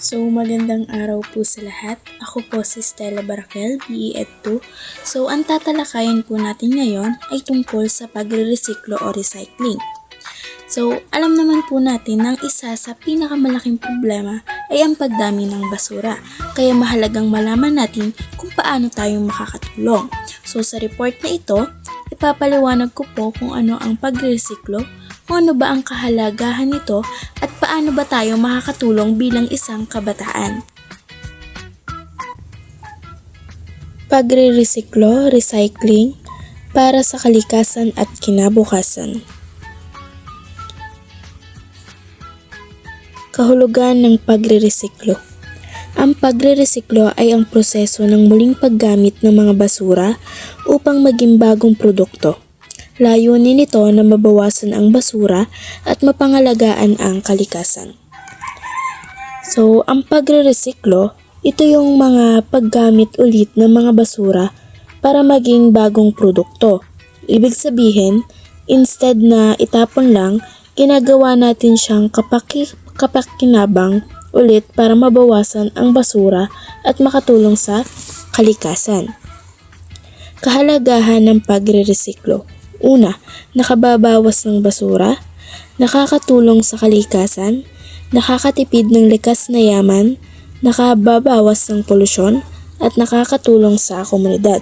Magandang araw po sa lahat. Ako po si Stella Barakel, BE Ed 2. Ang tatalakayin po natin ngayon ay tungkol sa pagre-resiklo o recycling. Alam naman po natin na ang isa sa pinakamalaking problema ay ang pagdami ng basura. Kaya mahalagang malaman natin kung paano tayo makakatulong. Sa report na ito, ipapaliwanag ko po kung ano ang pagre-resiklo, kung ano ba ang kahalagahan nito at paano ba tayo makakatulong bilang isang kabataan. Pagre-resiklo, recycling, para sa kalikasan at kinabukasan. Kahulugan ng pagre-resiklo. Ang pagre-resiklo ay ang proseso ng muling paggamit ng mga basura upang maging bagong produkto. Layunin nito na mabawasan ang basura at mapangalagaan ang kalikasan. Ang pagre-resiklo, ito yung mga paggamit ulit ng mga basura para maging bagong produkto. Ibig sabihin, instead na itapon lang, ginagawa natin siyang kapakinabang ulit para mabawasan ang basura at makatulong sa kalikasan. Kahalagahan ng pagre-resiklo. Una, nakababawas ng basura, nakakatulong sa kalikasan, nakakatipid ng likas na yaman, nakababawas ng polusyon, at nakakatulong sa komunidad.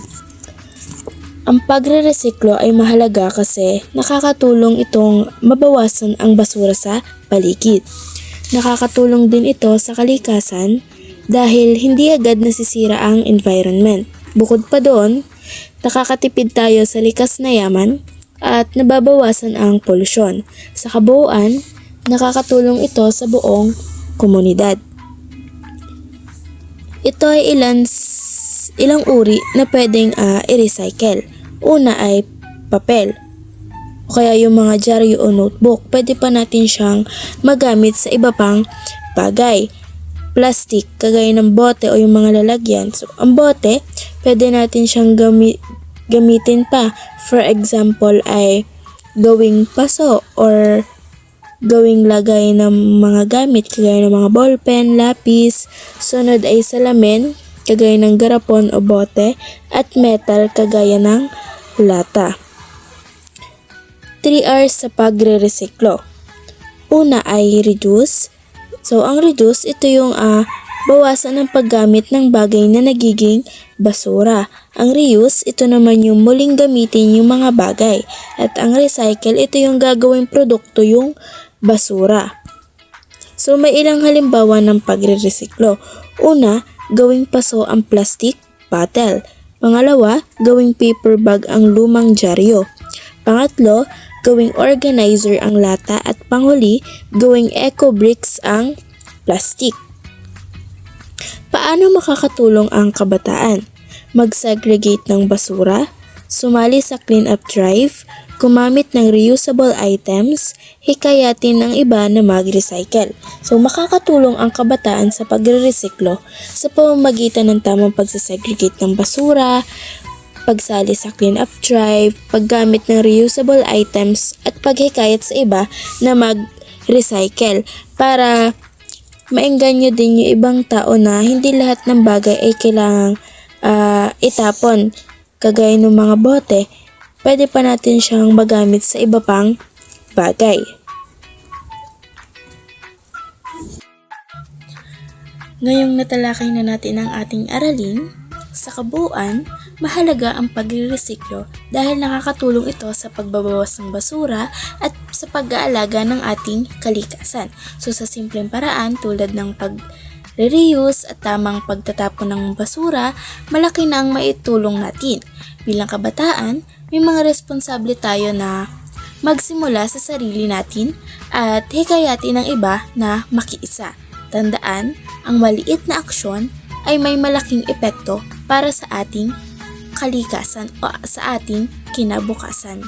Ang pagre-resiklo ay mahalaga kasi nakakatulong itong mabawasan ang basura sa paligid. Nakakatulong din ito sa kalikasan dahil hindi agad nasisira ang environment. Bukod pa doon, nakakatipid tayo sa likas na yaman at nababawasan ang polusyon. Sa kabuuan, nakakatulong ito sa buong komunidad. Ito ay ilang uri na pwedeng i-recycle. Una ay papel, o kaya yung mga dyaryo o notebook. Pwede pa natin siyang magamit sa iba pang bagay. Plastic, kagaya ng bote o yung mga lalagyan. Ang bote, pwede natin siyang gamitin pa. For example ay gawing paso or gawing lagay ng mga gamit kagaya ng mga ballpen, lapis. Sunod ay salamin, kagaya ng garapon o bote, at metal kagaya ng lata. 3 R's sa pagre-resiklo. Una ay reduce. Ang reduce, ito yung bawasan ng paggamit ng bagay na nagiging basura. Ang reuse, ito naman yung muling gamitin yung mga bagay. At ang recycle, ito yung gagawing produkto yung basura. May ilang halimbawa ng pagre-resiklo. Una, gawing paso ang plastic bottle. Pangalawa, gawing paper bag ang lumang dyaryo. Pangatlo, gawing organizer ang lata, at panghuli, gawing eco bricks ang plastic. Paano makakatulong ang kabataan? Mag-segregate ng basura, sumali sa clean-up drive, gumamit ng reusable items, hikayatin ng iba na mag-recycle. Makakatulong ang kabataan sa pagre-resiklo sa pamamagitan ng tamang pagsasegregate ng basura, pagsali sa clean-up drive, paggamit ng reusable items, at paghikayat sa iba na mag-recycle para maengganyo din yung ibang tao na hindi lahat ng bagay ay kailangang itapon. Kagaya ng mga bote, pwede pa natin siyang magamit sa iba pang bagay. Ngayong natalakay na natin ang ating aralin, sa kabuuan, mahalaga ang pagre-resiklo dahil nakakatulong ito sa pagbabawas ng basura at sa pag-aalaga ng ating kalikasan. Sa simpleng paraan tulad ng pag-reuse at tamang pagtatapon ng basura, malaki na ang maitulong natin. Bilang kabataan, may mga responsable tayo na magsimula sa sarili natin at hikayatin ng iba na makiisa. Tandaan, ang maliit na aksyon ay may malaking epekto para sa ating kalikasan o sa ating kinabukasan.